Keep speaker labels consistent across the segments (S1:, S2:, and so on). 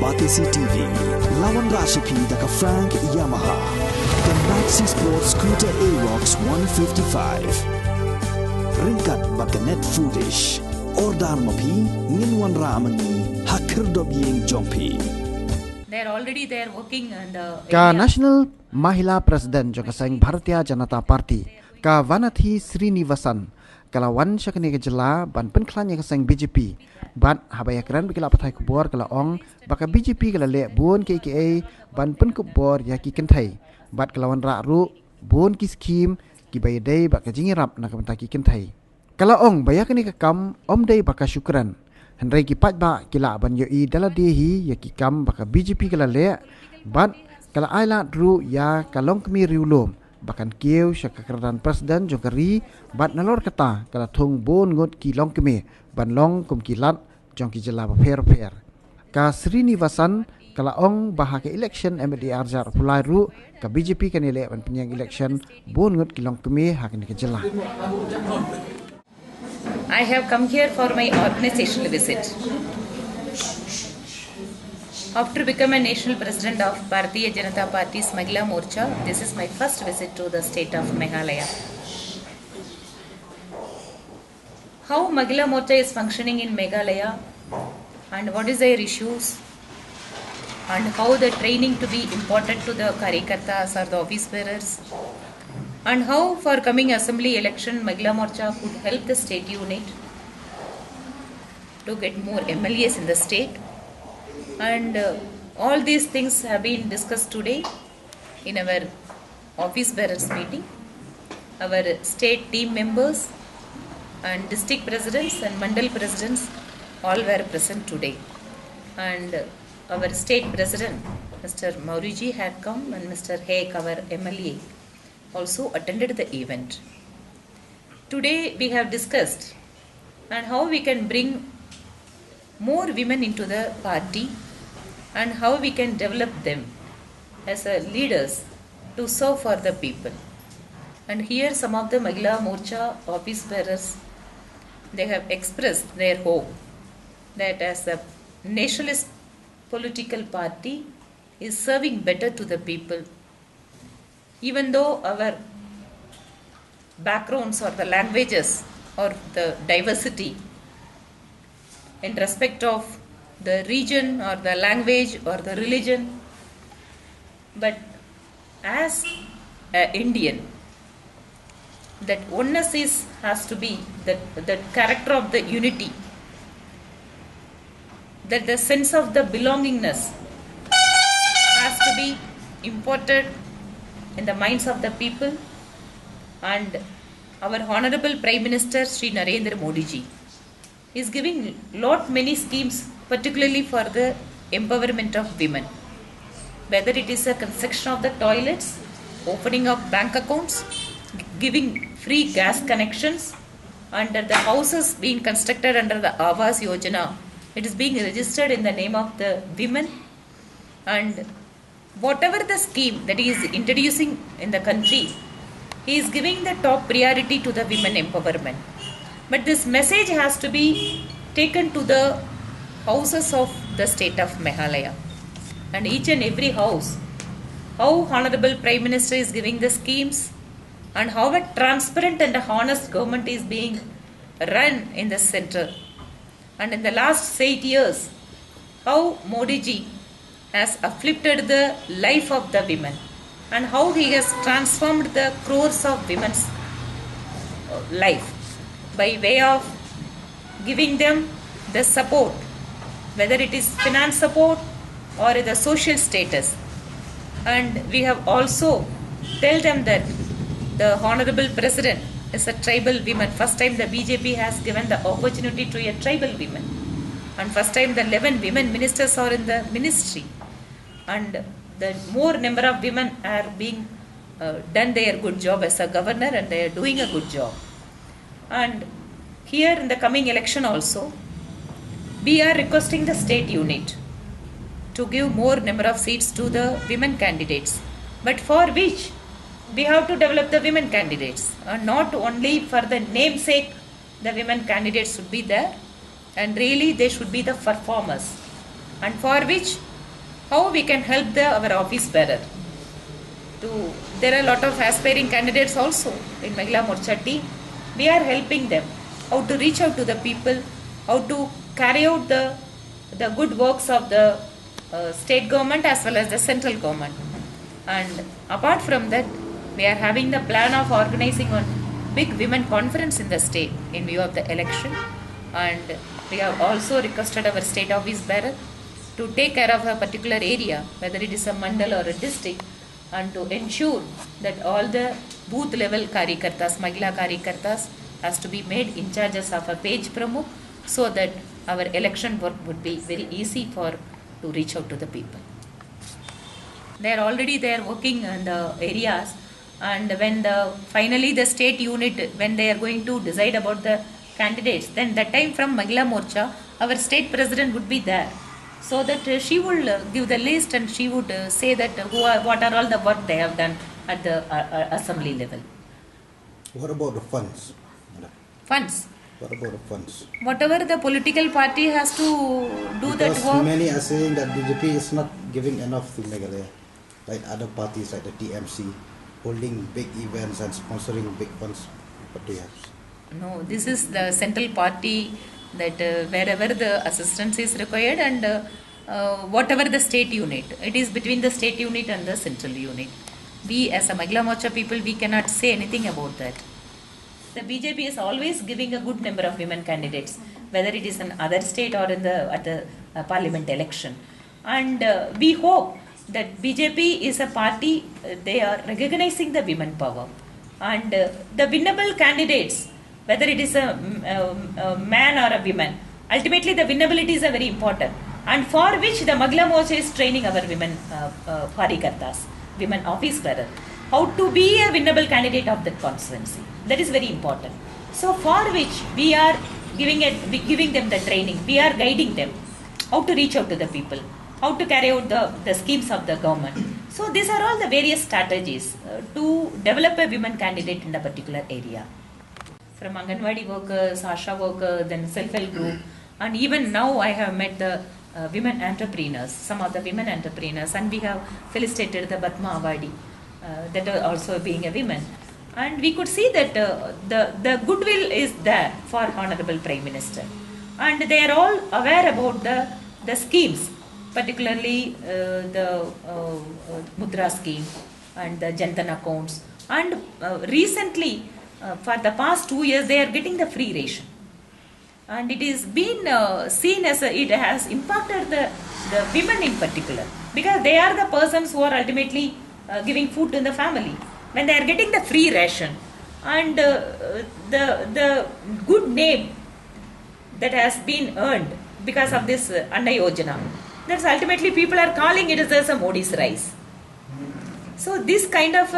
S1: Batisi TV, Lawan Rashipi Daka Frank Yamaha, the Maxi Sports Scooter Arox 155, Ringkat Bakanet Foodish, Ordar Mapi, Ninwan Ramani, Hakir Dobying Jompi.
S2: They are already there working and
S3: Ka National Mahila President Jokasang Bharatiya Janata Party, Ka Vanathi Srinivasan, Kalawan Shakani Jala, Ban Penklan Yakasang BJP, Ban Habayakran Bikila Pynkupbor Kala Ong, Baka BJP Kala Le Bon KKA, Ban Pynkupbor Yaki Kynthei, Bat Kalawan Ru, Bon Ki Scheme, Ki Day Baka Jingirap Nakamtaki Kynthei. Kala Ong Bayakani Kam, Day Baka Shukran. Henry kipat ba kila ban yoi dala dehi ya kikam baka BJP kala le ban kala aila dru ya kalong kemi riulom bakan kieu syakaran presiden jongkari bat nalor kata kala thong bon ngut ki long kemi ban long kum kilat jong ki jela per ka Srinivasan kala ong bahake election MDR jar pulai ru ka BJP kan ele ban penyang election bon ngut ki long kemi hakni ke jela.
S2: I have come here for my organizational visit. After becoming National President of Bharatiya Janata Party's Mahila Morcha, this is my first visit to the state of Meghalaya. How Mahila Morcha is functioning in Meghalaya and what is their issues and how the training to be important to the Karyakartas or the office bearers, and how for coming assembly election Mahila Morcha could help the state unit to get more MLAs in the state, and all these things have been discussed today in our office bearers meeting. Our state team members and district presidents and mandal presidents all were present today, and our state president Mr. Mauriji had come and Mr. Hek, our MLA, also attended the event. Today we have discussed and how we can bring more women into the party and how we can develop them as leaders to serve for the people. And here some of the Mahila Morcha office bearers, they have expressed their hope that as a nationalist political party is serving better to the people, even though our backgrounds or the languages or the diversity in respect of the region or the language or the religion, but as an Indian, that oneness has to be the character of the unity, that the sense of the belongingness has to be imported in the minds of the people. And our Honorable Prime Minister Sri Narendra Modi ji is giving many schemes, particularly for the empowerment of women, whether it is a construction of the toilets, opening of bank accounts, giving free gas connections, under the houses being constructed under the Awas Yojana, it is being registered in the name of the women, and whatever the scheme that he is introducing in the country, he is giving the top priority to the women empowerment. But this message has to be taken to the houses of the state of Meghalaya, and each and every house, how Honorable Prime Minister is giving the schemes and how a transparent and a honest government is being run in the center. And in the last 8 years, how Modi ji has uplifted the life of the women and how he has transformed the crores of women's life by way of giving them the support, whether it is finance support or the social status. And we have also tell them that the Honorable President is a tribal woman. First time the BJP has given the opportunity to a tribal woman, and first time the 11 women ministers are in the ministry, and the more number of women are being done their good job as a governor, and they are doing a good job. And here in the coming election also, we are requesting the state unit to give more number of seats to the women candidates, but for which we have to develop the women candidates, and not only for the namesake the women candidates should be there, and really they should be the performers, and for which how we can help our office bearer. There are a lot of aspiring candidates also in Mahila Morcha team. We are helping them how to reach out to the people, how to carry out the good works of the state government as well as the central government. And apart from that, we are having the plan of organizing one big women conference in the state in view of the election. And we have also requested our state office bearer to take care of a particular area, whether it is a mandal or a district, and to ensure that all the booth level Karyakartas, Mahila Karyakartas has to be made in charges of a page pramukh, so that our election work would be very easy to reach out to the people. They are already there working in the areas, and when finally the state unit, when they are going to decide about the candidates, then that time from Mahila Morcha, our state president would be there, so that she will give the list and she would say that what are all the work they have done at the assembly level.
S4: What about the funds?
S2: Funds?
S4: What about the funds?
S2: Whatever the political party has to do
S4: because
S2: that work.
S4: Many are saying that BJP is not giving enough to Meghalaya, like other parties like the TMC, holding big events and sponsoring big funds. What do you have?
S2: No, this is the central party that wherever the assistance is required and whatever the state unit, it is between the state unit and the central unit. We as a Mahila Morcha people, we cannot say anything about that. The BJP is always giving a good number of women candidates, whether it is in other state or at the parliament election. And we hope that BJP is a party, they are recognizing the women power. And the winnable candidates, whether it is a man or a woman, ultimately the winnability is a very important. And for which the Mahila Morcha is training our women Karyakartas, women office bearer, how to be a winnable candidate of that constituency. That is very important. So for which we are giving them the training, we are guiding them how to reach out to the people, how to carry out the schemes of the government. So these are all the various strategies to develop a women candidate in a particular area. From Anganwadi workers, Asha workers, then self-help group, and even now I have met the women entrepreneurs, some of the women entrepreneurs, and we have felicitated the Batma Awadi, that are also being a woman. And we could see that the goodwill is there for Honorable Prime Minister. And they are all aware about the schemes, particularly the Mudra scheme and the Jantan accounts. And recently, for the past 2 years, they are getting the free ration. And it is been seen as it has impacted the women in particular, because they are the persons who are ultimately giving food to the family. When they are getting the free ration and the good name that has been earned because of this Anna Yojana, that's ultimately people are calling it as a Modi's rice. So this kind of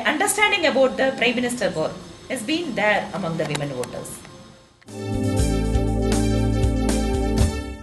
S2: understanding about the Prime Minister work has been there among the women voters.